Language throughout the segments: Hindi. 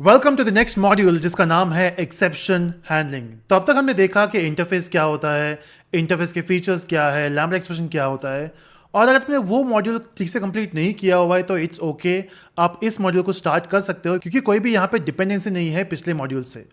Welcome to the next module जिसका नाम है एक्सेप्शन हैंडलिंग। तो अब तक हमने देखा कि इंटरफेस क्या होता है, इंटरफेस के फीचर्स क्या है, लैम्बडा एक्सप्रेशन क्या होता है। और अगर आपने वो मॉड्यूल ठीक से कंप्लीट नहीं किया हुआ है तो इट्स ओके, आप इस मॉड्यूल को स्टार्ट कर सकते हो क्योंकि कोई भी यहाँ पे डिपेंडेंसी नहीं है पिछले मॉड्यूल से।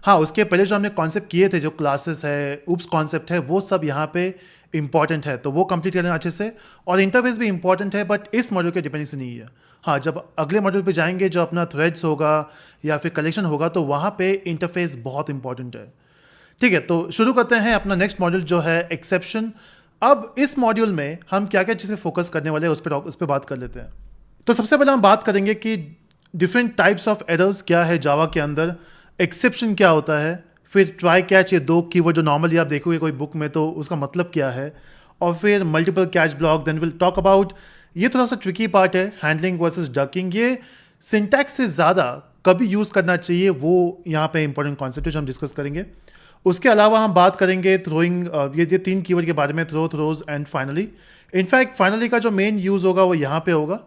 हाँ, उसके पहले जो हमने कॉन्सेप्ट किए थे, जो क्लासेस है, उप्स कॉन्सेप्ट है, वो सब यहाँ पे इंपॉर्टेंट है, तो वो कंप्लीट करना अच्छे से। और इंटरफेस भी इंपॉर्टेंट है बट इस मॉड्यूल की डिपेंडेंसी नहीं है। हाँ, जब अगले मॉड्यूल पे जाएंगे जो अपना थ्रेड्स होगा या फिर कलेक्शन होगा तो वहाँ पे इंटरफेस बहुत इंपॉर्टेंट है। ठीक है, तो शुरू करते हैं अपना नेक्स्ट मॉड्यूल जो है एक्सेप्शन। अब इस मॉड्यूल में हम क्या क्या चीज़ें फोकस करने वाले हैं उस पर बात कर लेते हैं। तो सबसे पहले हम बात करेंगे कि डिफरेंट टाइप्स ऑफ एरर्स क्या है जावा के अंदर, एक्सेप्शन क्या होता है, फिर ट्राई कैच, ये दो कीवर्ड जो नॉर्मली आप देखोगे कोई बुक में तो उसका मतलब क्या है, और फिर multiple catch block. Then will talk about, ये थोड़ा सा ट्रिकी पार्ट है, हैंडलिंग वर्सेस डकिंग। ये सिंटैक्स से ज़्यादा कभी यूज़ करना चाहिए वो यहाँ पे इंपॉर्टेंट कॉन्सेप्ट है जो हम डिस्कस करेंगे। उसके अलावा हम बात करेंगे थ्रोइंग, ये तीन कीवर्ड के बारे में, throw, throws and finally. In fact finally का जो मेन यूज़ होगा वो यहाँ पे होगा।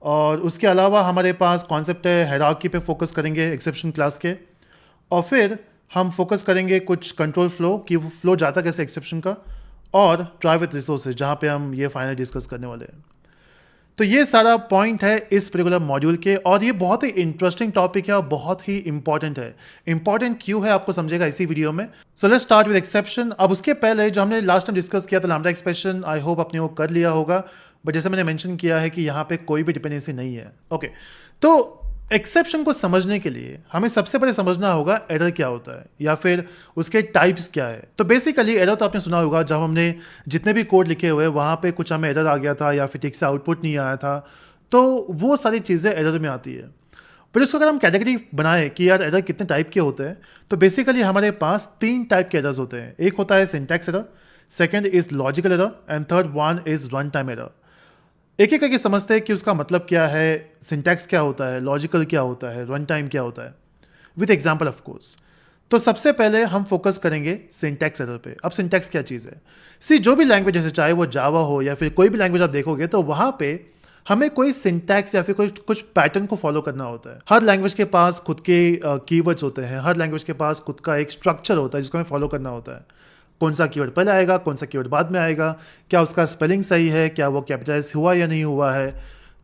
और उसके अलावा हमारे पास कॉन्सेप्ट है हायरार्की पे फोकस करेंगे एक्सेप्शन क्लास के। और फिर हम फोकस करेंगे कुछ कंट्रोल फ्लो कि वो फ्लो जाता कैसे एक्सेप्शन का, और ट्राई विथ रिसोर्सेज जहाँ पे हम ये फाइनल डिस्कस करने वाले हैं। तो ये सारा पॉइंट है इस पर्टिकुलर मॉड्यूल के, और ये बहुत ही इंटरेस्टिंग टॉपिक है और बहुत ही इंपॉर्टेंट है। इंपॉर्टेंट क्यों है आपको समझेगा इसी वीडियो में। So let's start with exception. अब उसके पहले जो हमने लास्ट टाइम डिस्कस किया था लैम्बडा एक्सप्रेशन, आई होप आपने वो कर लिया होगा, बट जैसे मैंने मेंशन किया है कि यहाँ पे कोई भी डिपेंडेंसी नहीं है। ओके, तो एक्सेप्शन को समझने के लिए हमें सबसे पहले समझना होगा एरर क्या होता है या फिर उसके टाइप्स क्या है। तो बेसिकली एरर तो आपने सुना होगा, जब हमने जितने भी कोड लिखे हुए वहाँ पे कुछ हमें एरर आ गया था या फिर ठीक से आउटपुट नहीं आया था, तो वो सारी चीज़ें एरर में आती है। पर इसको अगर हम कैटेगरी बनाएं कि यार एरर कितने टाइप के होते हैं, तो बेसिकली हमारे पास 3 टाइप के एरर्स होते हैं। एक होता है syntax error, second is logical error and third one is run time error. एक एक करके समझते हैं कि उसका मतलब क्या है, सिंटैक्स क्या होता है, लॉजिकल क्या होता है, रन टाइम क्या होता है, विथ एग्जाम्पल ऑफ कोर्स। तो सबसे पहले हम फोकस करेंगे सिंटैक्स एरर पे। अब सिंटैक्स क्या चीज़ है? सी, जो भी लैंग्वेज, जैसे चाहे वो जावा हो या फिर कोई भी लैंग्वेज आप देखोगे तो वहाँ पे हमें कोई सिंटैक्स या फिर कोई कुछ पैटर्न को फॉलो करना होता है। हर लैंग्वेज के पास खुद के कीवर्ड्स होते हैं, हर लैंग्वेज के पास खुद का एक स्ट्रक्चर होता है जिसको हमें फॉलो करना होता है। कौन सा कीवर्ड पहले आएगा, कौन सा कीवर्ड बाद में आएगा, क्या उसका स्पेलिंग सही है, क्या वो कैपिटलाइज हुआ या नहीं हुआ है।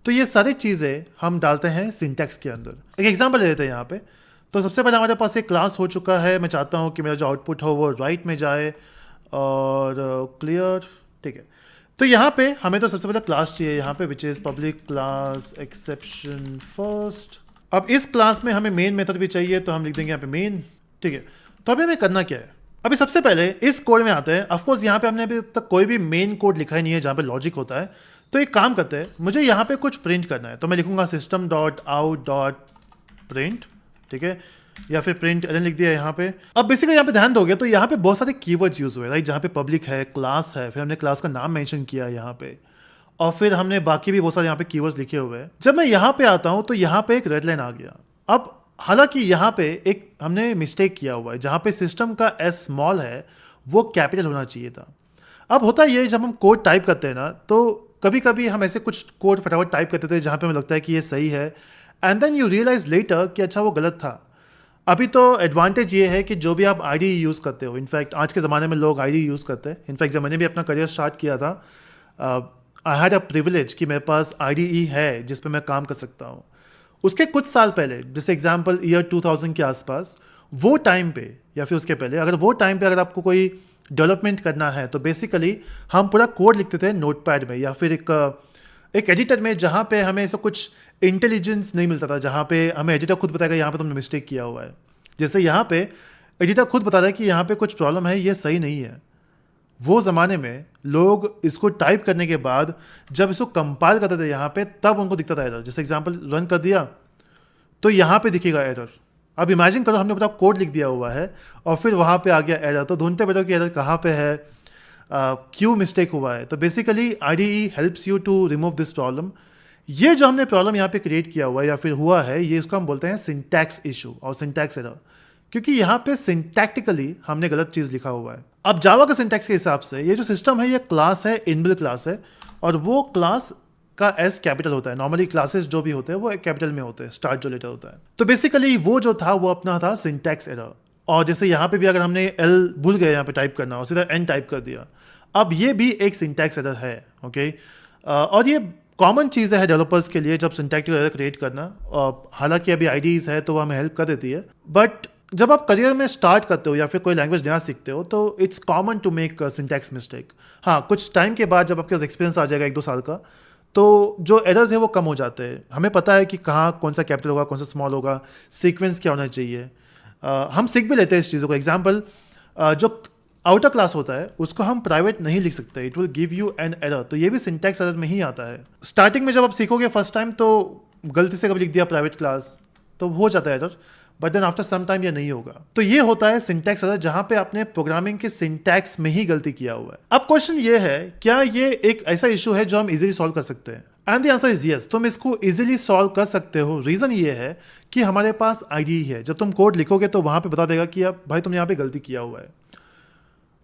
तो ये सारी चीज़ें हम डालते हैं सिंटैक्स के अंदर। एक एग्जांपल ले लेते हैं यहाँ पे। तो सबसे पहले हमारे पास एक क्लास हो चुका है, मैं चाहता हूँ कि मेरा जो आउटपुट हो वो राइट में जाए और क्लियर। ठीक है, तो यहाँ पे हमें तो सबसे पहले क्लास चाहिए यहाँ पे, which is public class exception first. अब इस क्लास में हमें मेन मेथड भी चाहिए, तो हम लिख देंगे यहाँ पे मेन। ठीक है, तो अभी हमें करना क्या है? अभी सबसे पहले इस कोड में आते हैं। ऑफकोर्स यहाँ पे हमने अभी तक कोई भी मेन कोड लिखा ही नहीं है जहाँ पे लॉजिक होता है। तो एक काम करते हैं, मुझे यहाँ पे कुछ प्रिंट करना है, तो मैं लिखूंगा system dot out dot print. ठीक है, या फिर प्रिंट एलन लिख दिया यहाँ पे। अब बेसिकली यहाँ पे ध्यान दोगे तो यहाँ पे बहुत सारे कीवर्ड्स यूज हुए, राइट, जहाँ पे पब्लिक है, क्लास है, फिर हमने क्लास का नाम मेंशन किया है यहाँ पे, और फिर हमने बाकी भी बहुत सारे यहाँ पे कीवर्ड्स लिखे हुए हैं। जब मैं यहाँ पे आता हूँ तो यहाँ पे एक रेड लाइन आ गया। अब हालांकि यहाँ पे एक हमने मिस्टेक किया हुआ है, जहाँ पे सिस्टम का एस स्मॉल है वो कैपिटल होना चाहिए था। अब होता ये, जब हम कोड टाइप करते हैं ना, तो कभी कभी हम ऐसे कुछ कोड फटाफट टाइप करते थे जहाँ पे हमें लगता है कि ये सही है, and then you realize later कि अच्छा वो गलत था। अभी तो एडवांटेज ये है कि जो भी आप आईडी यूज़ करते हो, इनफैक्ट आज के ज़माने में लोग आईडी यूज़ करते हैं। इनफैक्ट जब मैंने भी अपना करियर स्टार्ट किया था, आई हैड अ प्रिविलेज कि मेरे पास IDE है जिस पे मैं काम कर सकता हूँ। उसके कुछ साल पहले, जैसे एग्जांपल ईयर 2000 के आसपास, वो टाइम पे या फिर उसके पहले, अगर वो टाइम पे अगर आपको कोई डेवलपमेंट करना है तो बेसिकली हम पूरा कोड लिखते थे नोटपैड में या फिर एक एडिटर में, जहाँ पे हमें ऐसा कुछ इंटेलिजेंस नहीं मिलता था, जहाँ पे हमें एडिटर खुद बताएगा यहाँ पे तुमने मिस्टेक किया हुआ है। जैसे यहाँ पे एडिटर खुद बता रहा है कि यहाँ पे कुछ प्रॉब्लम है, ये सही नहीं है। वो ज़माने में लोग इसको टाइप करने के बाद जब इसको कंपाइल करते थे यहाँ पे, तब उनको दिखता था एरर। जैसे एग्जांपल रन कर दिया तो यहाँ पे दिखेगा एरर। अब इमेजिन करो हमने पूरा कोड लिख दिया हुआ है और फिर वहाँ पे आ गया एरर, तो ढूंढते बैठो कि एरर कहाँ पे है, क्यों मिस्टेक हुआ है। तो basically IDE helps you to remove this problem. ये जो हमने प्रॉब्लम यहाँ पे क्रिएट किया हुआ है या फिर हुआ है, ये इसको हम बोलते हैं सिंटैक्स इशू और सिंटैक्स एरर, क्योंकि यहाँ पे सिंटैक्टिकली हमने गलत चीज़ लिखा हुआ है। अब जावा का सिंटैक्स के हिसाब से ये जो सिस्टम है, ये क्लास है, इनबिल्ट क्लास है, और वो क्लास का एस कैपिटल होता है। नॉर्मली क्लासेस जो भी होते हैं वो कैपिटल में होते हैं, स्टार्ट जो लेटर होता है। तो बेसिकली वो जो था वो अपना था सिंटैक्स एरर। और जैसे यहाँ पे भी अगर हमने एल भूल गए यहाँ पे टाइप करना और सीधा एन टाइप कर दिया, अब ये भी एक सिंटैक्स एरर है। ओके, और ये कॉमन चीज़ है डेवलपर्स के लिए जब सिंटैक्टिक एरर क्रिएट करना। हालांकि अभी आईडीज है तो वो हमें हेल्प कर देती है, बट जब आप करियर में स्टार्ट करते हो या फिर कोई लैंग्वेज नया सीखते हो तो it's common to make syntax mistake. हाँ, कुछ टाइम के बाद जब आपके पास एक्सपीरियंस आ जाएगा 1-2 साल का, तो जो एरर्स है वो कम हो जाते हैं। हमें पता है कि कहाँ कौन सा कैपिटल होगा, कौन सा स्मॉल होगा, सीक्वेंस क्या होना चाहिए। हम सीख भी लेते हैं इस चीज़ों को। एग्जाम्पल, जो आउटर क्लास होता है उसको हम प्राइवेट नहीं लिख सकते, it will give you an error. तो ये भी सिंटैक्स एरर में ही आता है। स्टार्टिंग में जब आप सीखोगे फर्स्ट टाइम तो गलती से कभी लिख दिया प्राइवेट क्लास तो हो जाता है error, but then after some time ये नहीं होगा। तो ये होता है सिंटैक्स एरर, जहां पे आपने प्रोग्रामिंग के सिंटैक्स में ही गलती किया हुआ है। अब क्वेश्चन ये है, क्या ये एक ऐसा इशू है जो हम इजीली सॉल्व कर सकते हैं? And the answer is yes, तुम इसको इजीली सॉल्व कर सकते हो। रीजन ये है कि हमारे पास आईडी है। जब तुम कोड लिखोगे तो वहां पे बता देगा कि अब भाई तुमने यहाँ पे गलती किया हुआ है,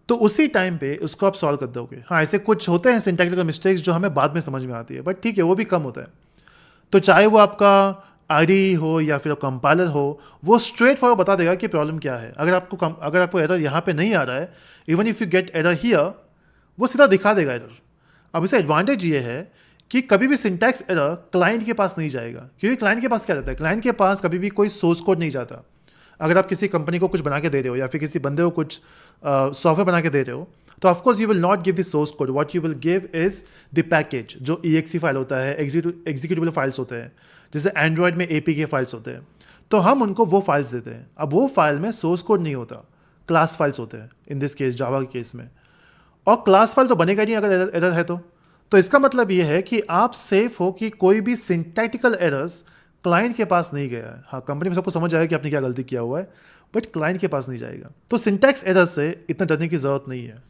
तो उसी टाइम पे उसको आप सॉल्व कर दोगे। हाँ, ऐसे कुछ होते हैं सिंटैक्टिकल मिस्टेक्स जो हमें बाद में समझ में आती है, बट ठीक है, वो भी कम होता है। तो चाहे वो आपका आईडी हो या फिर कंपाइलर हो, वो स्ट्रेट फॉरवर्ड बता देगा कि प्रॉब्लम क्या है। अगर आपको एरर यहाँ पे नहीं आ रहा है, even if you get error here, वो सीधा दिखा देगा एरर। अब इसका एडवांटेज ये है कि कभी भी सिंटैक्स एरर क्लाइंट के पास नहीं जाएगा, क्योंकि क्लाइंट के पास क्या रहता है, क्लाइंट के पास कभी भी कोई सोर्स कोड नहीं जाता। अगर आप किसी कंपनी को कुछ बना के दे रहे हो या फिर किसी बंदे को कुछ सॉफ्टवेयर बना के दे रहे हो, तो of course you will not give the source code, what you will give is the package, जो EXE फाइल होता है, एग्जीक्यूटिबल फाइल्स होते हैं, जैसे एंड्रॉयड में APK फाइल्स होते हैं। तो हम उनको वो फाइल्स देते हैं। अब वो फाइल में सोर्स कोड नहीं होता, क्लास फाइल्स होते हैं, इन दिस केस जावा के केस में। और क्लास फाइल तो बनेगा नहीं अगर एरर है तो इसका मतलब ये है कि आप सेफ हो कि कोई भी सिंटैक्टिकल एरर्स क्लाइंट के पास नहीं गया है। हाँ, कंपनी में सबको समझ आएगा कि आपने क्या गलती किया हुआ है, बट क्लाइंट के पास नहीं जाएगा। तो सिंटैक्स एरर से इतना डरने की जरूरत नहीं है।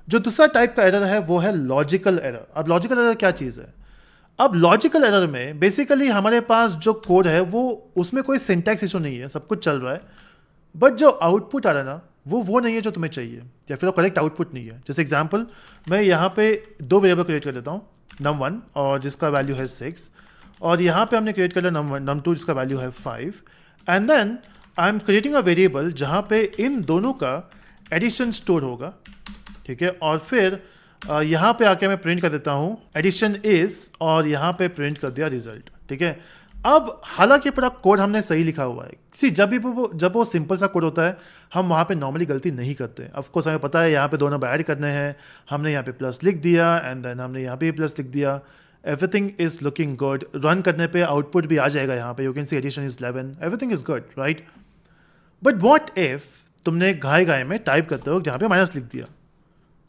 जो दूसरा टाइप का एरर है वो है लॉजिकल एरर। अब लॉजिकल एरर क्या चीज़ है? अब लॉजिकल एरर में बेसिकली हमारे पास जो कोड है वो, उसमें कोई सिंटैक्स इशू नहीं है, सब कुछ चल रहा है, बट जो आउटपुट आ रहा है ना वो नहीं है जो तुम्हें चाहिए, या फिर वो करेक्ट आउटपुट नहीं है। जैसे एग्जांपल, मैं यहाँ पे 2 वेरिएबल क्रिएट कर देता हूँ, num1 और जिसका वैल्यू है 6, और यहाँ पे हमने क्रिएट कर लिया num1 num2 जिसका वैल्यू है 5, and then I am creating a variable जहाँ पे इन दोनों का एडिशन स्टोर होगा, ठीक है। और फिर यहाँ पे आके मैं प्रिंट कर देता हूँ एडिशन इज, और यहाँ पे प्रिंट कर दिया रिजल्ट, ठीक है। अब हालांकि पूरा कोड हमने सही लिखा हुआ है। सी, जब वो सिंपल सा कोड होता है हम वहाँ पे नॉर्मली गलती नहीं करते। ऑफकोर्स हमें पता है यहाँ पे 2 नंबर ऐड करने हैं, हमने यहाँ पे प्लस लिख दिया एंड देन हमने यहाँ पे प्लस लिख दिया, everything is looking good. Run करने पे आउटपुट भी आ जाएगा, यहाँ पे you can see addition is 11, everything is good, right. But what if तुमने घाय में टाइप करते हो जहाँ पे माइनस लिख दिया,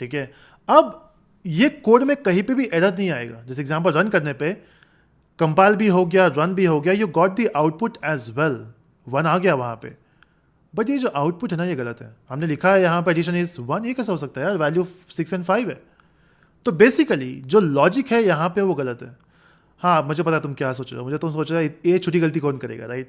ठीक है। अब ये कोड में कहीं पे भी एरर नहीं आएगा। जैसे एग्जांपल, रन करने पे कंपाइल भी हो गया, रन भी हो गया, you got the output as well, 1 आ गया वहाँ पे, बट ये जो आउटपुट है ना ये गलत है। हमने लिखा है यहाँ पे एडिशन इज 1, ये कैसा हो सकता है यार, वैल्यू 6 और 5 है। तो बेसिकली जो लॉजिक है यहाँ पे वो गलत है। हाँ, मुझे पता है तुम क्या सोच रहे हो, मुझे तुम सोच रहे हो ये छोटी गलती कौन करेगा, राइट।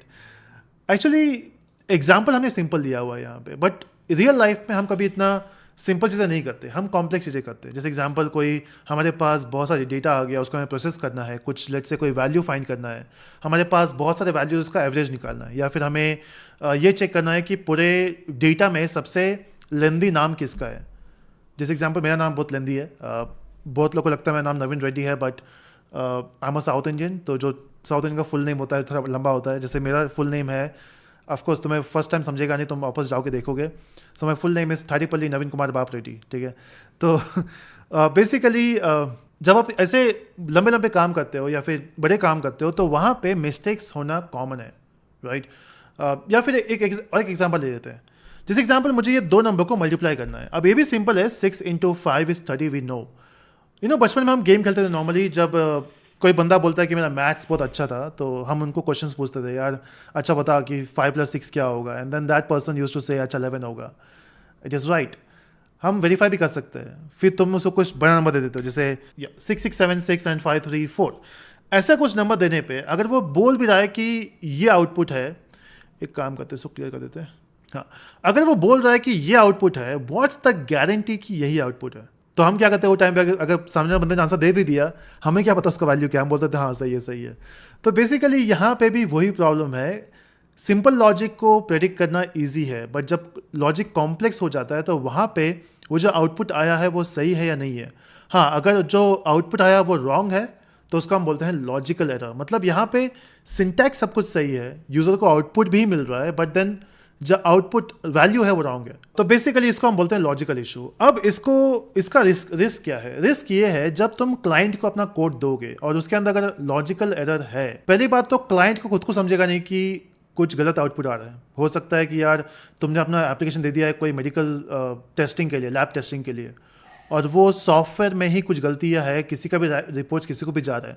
एक्चुअली एग्जाम्पल हमने सिंपल लिया हुआ है यहाँ पे, बट रियल लाइफ में हम कभी इतना सिंपल चीज़ें नहीं करते, हम कॉम्प्लेक्स चीज़ें करते हैं। जैसे एग्जांपल, कोई हमारे पास बहुत सारी डेटा आ गया, उसको हमें प्रोसेस करना है, कुछ लेट से कोई वैल्यू फाइंड करना है, हमारे पास बहुत सारे वैल्यूज, उसका एवरेज निकालना है, या फिर हमें ये चेक करना है कि पूरे डेटा में सबसे लेंदी नाम किसका है। जैसे एग्जांपल, मेरा नाम बहुत लेंदी है, बहुत लोगों को लगता है मेरा नाम नवीन रेड्डी है, but I am a south Indian, तो जो साउथ इंडियन का फुल नेम होता है थोड़ा लंबा होता है। जैसे मेरा फुल नेम है, ऑफकोर्स तुम्हें फर्स्ट टाइम समझेगा नहीं, तुम वापस जाओ के देखोगे। सो माई फुल नेम इज थाडीपल्ली नवीन कुमार बाप रेड्डी, ठीक है। तो बेसिकली जब आप ऐसे लंबे लंबे काम करते हो या फिर बड़े काम करते हो तो वहाँ पे मिस्टेक्स होना कॉमन है, राइट। या फिर एक एग्जांपल ले लेते हैं। जैसे एग्जांपल, मुझे ये 2 नंबर को मल्टीप्लाई करना है। अब ये भी सिंपल है, 6 × 5 = 30, वी नो। बचपन में हम गेम खेलते थे नॉर्मली, जब कोई बंदा बोलता है कि मेरा मैथ्स बहुत अच्छा था, तो हम उनको क्वेश्चंस पूछते थे, यार अच्छा बता कि 5 + 6 क्या होगा, and then that person used to say अच्छा 11 होगा। इट इज़ राइट, हम वेरीफाई भी कर सकते हैं। फिर तुम उसको कुछ बड़ा नंबर दे देते हो, जैसे 6 6 7 6 एंड 5 3 4, ऐसा कुछ नंबर देने पे अगर वो बोल भी रहा है कि ये आउटपुट है, एक काम करते हैं, इसको क्लियर कर देते हैं। हाँ, अगर वो बोल रहा है कि ये आउटपुट है, व्हाट्स द गारंटी कि यही आउटपुट है? तो हम क्या करते हैं वो टाइम पे, अगर सामने वाले बंदे ने आंसर दे भी दिया, हमें क्या पता उसका वैल्यू क्या, हम बोलते थे हाँ सही है सही है। तो बेसिकली यहाँ पे भी वही प्रॉब्लम है। सिंपल लॉजिक को प्रेडिक्ट करना ईजी है, बट जब लॉजिक कॉम्प्लेक्स हो जाता है तो वहाँ पे वो जो आउटपुट आया है वो सही है या नहीं है। हाँ, अगर जो आउटपुट आया वो रॉन्ग है तो उसको हम बोलते हैं लॉजिकल एरर। मतलब यहाँ पे सिंटैक्स सब कुछ सही है, यूज़र को आउटपुट भी मिल रहा है, बट देन जो आउटपुट वैल्यू है वो रॉन्ग है। तो बेसिकली इसको हम बोलते हैं लॉजिकल इशू। अब इसका रिस्क क्या है? रिस्क ये है जब तुम क्लाइंट को अपना कोड दोगे और उसके अंदर अगर लॉजिकल एरर है, पहली बात तो क्लाइंट को खुद को समझेगा नहीं कि कुछ गलत आउटपुट आ रहा है। हो सकता है कि यार तुमने अपना एप्लीकेशन दे दिया है कोई मेडिकल टेस्टिंग के लिए, लैब टेस्टिंग के लिए, और वो सॉफ्टवेयर में ही कुछ गलतियां है, किसी का भी रिपोर्ट्स किसी को भी जा रहा है।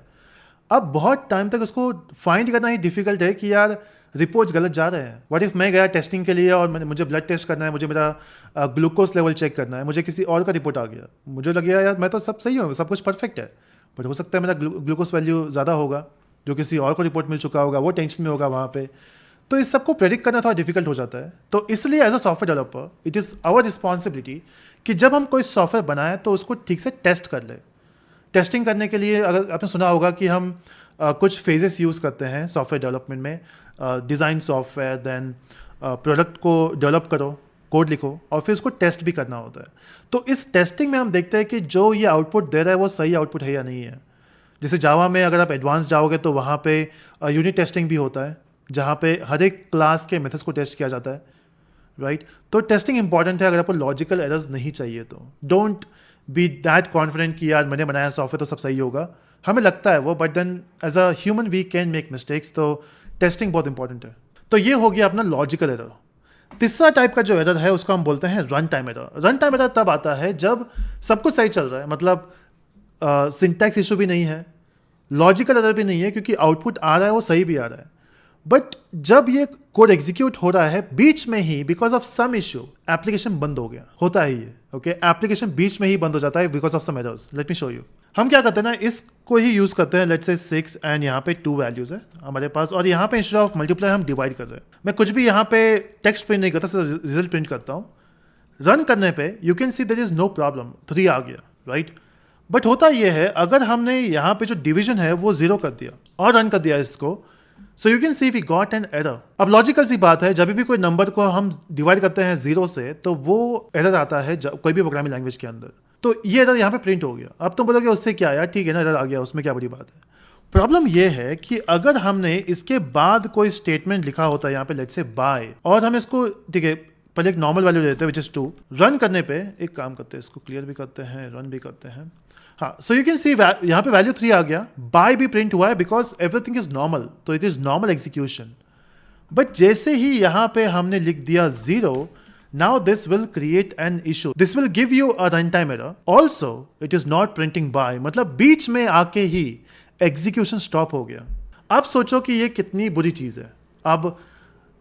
अब बहुत टाइम तक उसको फाइंड करना ही डिफिकल्ट है कि यार रिपोर्ट्स गलत जा रहे हैं। व्हाट इफ मैं गया टेस्टिंग के लिए और मुझे ब्लड टेस्ट करना है, मुझे मेरा ग्लूकोज लेवल चेक करना है, मुझे किसी और का रिपोर्ट आ गया, मुझे लग गया यार मैं तो सब सही हूँ, सब कुछ परफेक्ट है, बट हो सकता है मेरा ग्लूकोज वैल्यू ज़्यादा होगा, जो किसी और को रिपोर्ट मिल चुका होगा, वो टेंशन में होगा वहाँ पे। तो इस सबको प्रेडिक्ट करना थोड़ा डिफिकल्ट हो जाता है। तो इसलिए as a software developer it is our responsibility कि जब हम कोई सॉफ्टवेयर बनाएं तो उसको ठीक से टेस्ट कर ले। टेस्टिंग करने के लिए अगर आपने सुना होगा कि हम कुछ फेजेस यूज़ करते हैं सॉफ्टवेयर डेवलपमेंट में। डिज़ाइन सॉफ्टवेयर, देन प्रोडक्ट को डेवलप करो, कोड लिखो, और फिर उसको टेस्ट भी करना होता है। तो इस टेस्टिंग में हम देखते हैं कि जो ये आउटपुट दे रहा है वो सही आउटपुट है या नहीं है। जैसे जावा में अगर आप एडवांस जाओगे तो वहाँ पे यूनिट टेस्टिंग भी होता है, जहाँ पे हर एक क्लास के मेथड्स को टेस्ट किया जाता है, राइट। तो टेस्टिंग इंपॉर्टेंट है अगर आपको लॉजिकल एरर्स नहीं चाहिए तो। डोंट बी दैट कॉन्फिडेंट कि यार मैंने बनाया सॉफ्टवेयर तो सब सही होगा। हमें लगता है वो, but then as a human we can make mistakes, तो टेस्टिंग बहुत इंपॉर्टेंट है। तो ये हो गया अपना लॉजिकल एरर। तीसरा टाइप का जो एरर है उसको हम बोलते हैं run time error. Run time error तब आता है जब सब कुछ सही चल रहा है, मतलब सिंटैक्स इशू भी नहीं है, लॉजिकल एरर भी नहीं है, क्योंकि आउटपुट आ रहा है वो सही भी आ रहा है, बट जब ये कोड एग्जीक्यूट हो रहा है बीच में ही because of some issue application बंद हो गया। होता है ये, ओके, एप्लीकेशन बीच में ही बंद हो जाता है because of some errors. Let me show you. हम क्या करते हैं ना, इसको ही यूज करते हैं। लेट्स से 6 एंड यहाँ पे 2 वैल्यूज है हमारे पास, और यहाँ पे इंस्टेड ऑफ मल्टीप्लाई हम डिवाइड कर रहे हैं। मैं कुछ भी यहाँ पे टेक्स्ट प्रिंट नहीं करता, सिर्फ रिजल्ट प्रिंट करता हूँ। रन करने पे you can see there is no problem, 3 आ गया, राइट। बट होता यह है अगर हमने यहाँ पे जो डिवीजन है वो 0 कर दिया और रन कर दिया इसको, so you can see we got an error. अब लॉजिकल सी बात है, जब भी कोई नंबर को हम डिवाइड करते हैं 0 से तो वो एरर आता है कोई भी प्रोग्रामिंग लैंग्वेज के अंदर। तो ये एरर यहाँ पे प्रिंट हो गया। अब तुम बोलोगे उससे क्या यार, ठीक है ना, एरर आ गया, उसमें क्या बड़ी बात है। प्रॉब्लम ये है कि अगर हमने इसके बाद कोई स्टेटमेंट लिखा होता है यहाँ पे, लेट्स से बाय, और हम इसको, ठीक है, पहले एक नॉर्मल वैल्यू देते हैं विच इज 2, रन करने पे एक काम करते हैं, इसको क्लियर भी करते हैं, रन भी करते हैं। हाँ, सो यू कैन सी यहाँ पे वैल्यू 3 आ गया, बाय भी प्रिंट हुआ है बिकॉज एवरीथिंग इज नॉर्मल, तो it is normal execution. But जैसे ही यहाँ पे हमने लिख दिया 0, now this will create an issue, this will give you a runtime error, also it is not printing by, मतलब बीच में आके ही एग्जीक्यूशन स्टॉप हो गया। अब सोचो कि ये कितनी बुरी चीज़ है। अब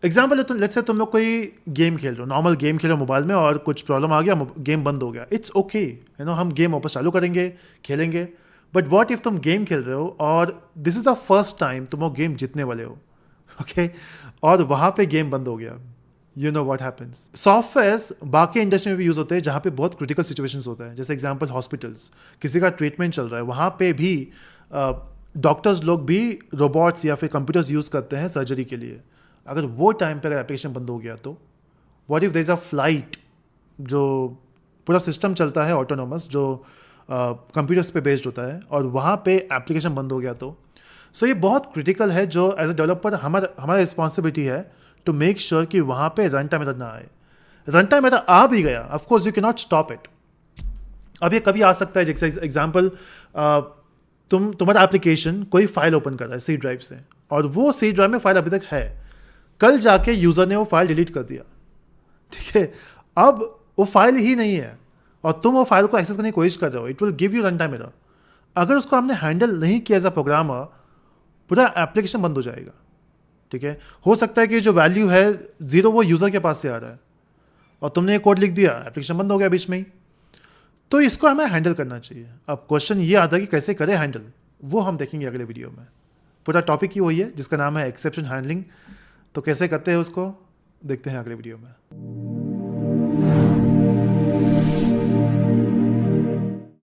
एग्जाम्पल लेट्स से तुम लोग कोई गेम खेल रहे हो, नॉर्मल गेम खेल रहे हो मोबाइल में, और कुछ प्रॉब्लम आ गया, गेम बंद हो गया, इट्स ओके, यू नो, हम गेम वापस चालू करेंगे, खेलेंगे। बट व्हाट इफ तुम गेम खेल रहे हो और this is the first time तुम वो गेम जीतने वाले हो, ओके, और वहाँ पे गेम बंद हो गया, you know what happens. Softwares बाकी इंडस्ट्री में भी यूज़ होते हैं जहाँ पे बहुत क्रिटिकल सिचुएशंस होता है। जैसे एग्जांपल हॉस्पिटल्स, किसी का ट्रीटमेंट चल रहा है, वहाँ पे भी डॉक्टर्स लोग भी रोबोट्स या फिर कंप्यूटर्स यूज़ करते हैं सर्जरी के लिए। अगर वो टाइम पे अगर एप्लीकेशन बंद हो गया तो what if there is a flight, जो पूरा सिस्टम चलता है ऑटोनोमस, जो कंप्यूटर्स पे बेस्ड होता है, और वहाँ पे एप्लीकेशन बंद हो गया तो सो ये बहुत क्रिटिकल है, जो एज अ डेवलपर हमारा रिस्पॉन्सिबिलिटी है टू मेक श्योर कि वहाँ पे रन टाइम एरर ना आए। रन टाइम एरर आ भी गया, of course you can not stop it. अब ये कभी आ सकता है, जैसे एग्जाम्पल तुम्हारा एप्लीकेशन कोई फाइल ओपन कर रहा है सी ड्राइव से, और वो सी ड्राइव में फाइल अभी तक है, कल जाके यूज़र ने वो फाइल डिलीट कर दिया, ठीक है, अब वो फाइल ही नहीं है और तुम वो फाइल को एक्सेस करने की कोशिश कर रहे हो, it will give you run time error. अगर उसको हमने हैंडल नहीं किया एज अ प्रोग्रामर, पूरा एप्लीकेशन बंद हो जाएगा, ठीक है। हो सकता है कि जो वैल्यू है 0 वो यूज़र के पास से आ रहा है और तुमने एक कोड लिख दिया, एप्लीकेशन बंद हो गया बीच में ही। तो इसको हमें हैंडल करना चाहिए। अब क्वेश्चन ये आता है कि कैसे करें हैंडल, वो हम देखेंगे अगले वीडियो में। पूरा टॉपिक ही वही है जिसका नाम है एक्सेप्शन हैंडलिंग। तो कैसे करते हैं उसको देखते हैं अगले वीडियो में।